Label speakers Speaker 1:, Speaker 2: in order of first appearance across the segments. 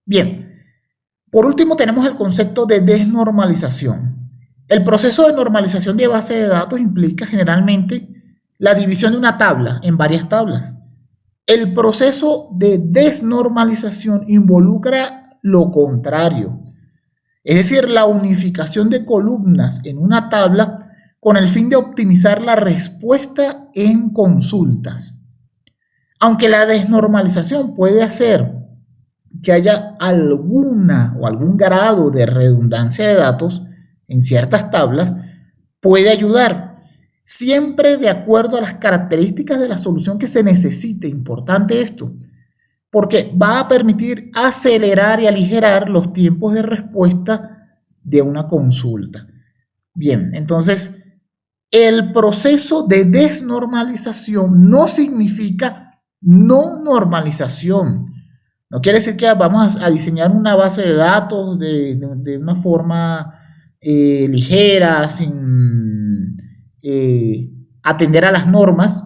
Speaker 1: Bien, por último tenemos el concepto de desnormalización. El proceso de normalización de base de datos implica generalmente la división de una tabla en varias tablas. El proceso de desnormalización involucra lo contrario, es decir, la unificación de columnas en una tabla con el fin de optimizar la respuesta en consultas. Aunque la desnormalización puede hacer que haya alguna o algún grado de redundancia de datos en ciertas tablas, puede ayudar siempre de acuerdo a las características de la solución que se necesite. Importante esto, porque va a permitir acelerar y aligerar los tiempos de respuesta de una consulta. Bien, entonces el proceso de desnormalización no significa no normalización. No quiere decir que vamos a diseñar una base de datos de una forma ligera, sin atender a las normas,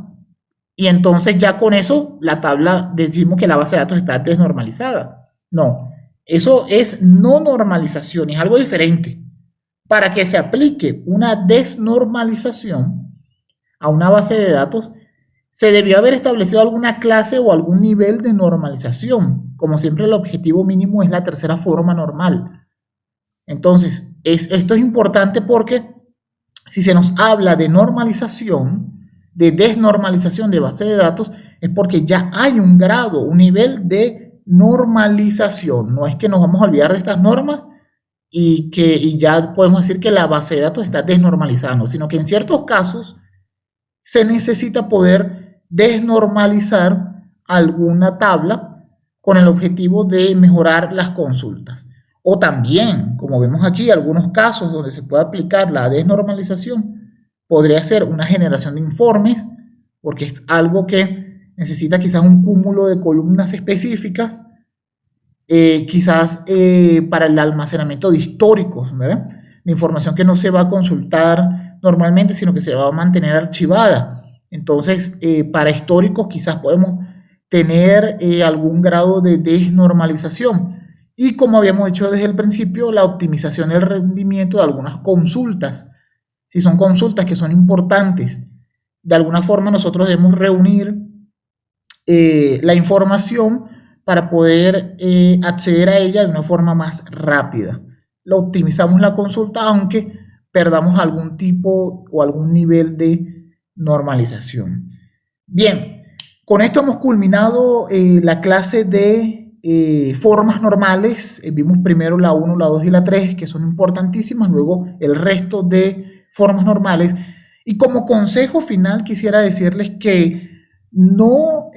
Speaker 1: y entonces ya con eso la tabla decimos que la base de datos está desnormalizada. No, eso es no normalización, es algo diferente. Para que se aplique una desnormalización a una base de datos, se debió haber establecido alguna clase o algún nivel de normalización. Como siempre, el objetivo mínimo es la tercera forma normal. Entonces, esto es importante porque si se nos habla de normalización, de desnormalización de base de datos, es porque ya hay un grado, un nivel de normalización. No es que nos vamos a olvidar de estas normas y ya podemos decir que la base de datos está desnormalizada, no, sino que en ciertos casos se necesita poder desnormalizar alguna tabla con el objetivo de mejorar las consultas. O también, como vemos aquí, algunos casos donde se puede aplicar la desnormalización, podría ser una generación de informes, porque es algo que necesita quizás un cúmulo de columnas específicas, quizás para el almacenamiento de históricos, ¿verdad? De información que no se va a consultar normalmente, sino que se va a mantener archivada. Entonces, para históricos quizás podemos tener algún grado de desnormalización. Y como habíamos dicho desde el principio, la optimización del rendimiento de algunas consultas. Si son consultas que son importantes, de alguna forma nosotros debemos reunir la información para poder acceder a ella de una forma más rápida. Lo optimizamos la consulta, aunque perdamos algún tipo o algún nivel de normalización. Bien, con esto hemos culminado la clase de formas normales. Vimos primero la 1, la 2 y la 3, que son importantísimas, luego el resto de formas normales. Y como consejo final quisiera decirles que no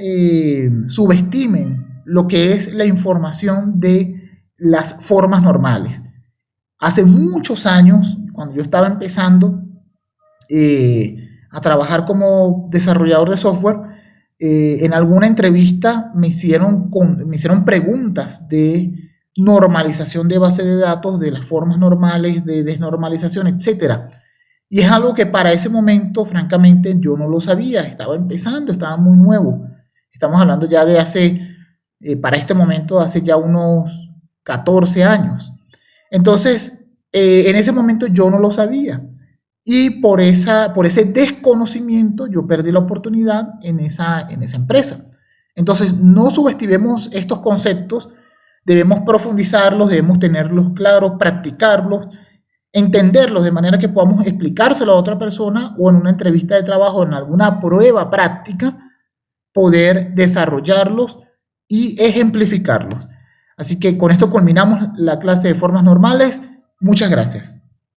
Speaker 1: subestimen lo que es la información de las formas normales. Hace muchos años, cuando yo estaba empezando a trabajar como desarrollador de software, en alguna entrevista me hicieron preguntas de normalización de base de datos, de las formas normales, de desnormalización, etc. Y es algo que para ese momento, francamente, yo no lo sabía. Estaba empezando, estaba muy nuevo. Estamos hablando ya de hace, para este momento, hace ya unos 14 años. Entonces, en ese momento yo no lo sabía. Y por ese desconocimiento yo perdí la oportunidad en esa empresa. Entonces, no subestimemos estos conceptos, debemos profundizarlos, debemos tenerlos claros, practicarlos, entenderlos de manera que podamos explicárselo a otra persona o en una entrevista de trabajo, en alguna prueba práctica, poder desarrollarlos y ejemplificarlos. Así que con esto culminamos la clase de formas normales. Muchas gracias.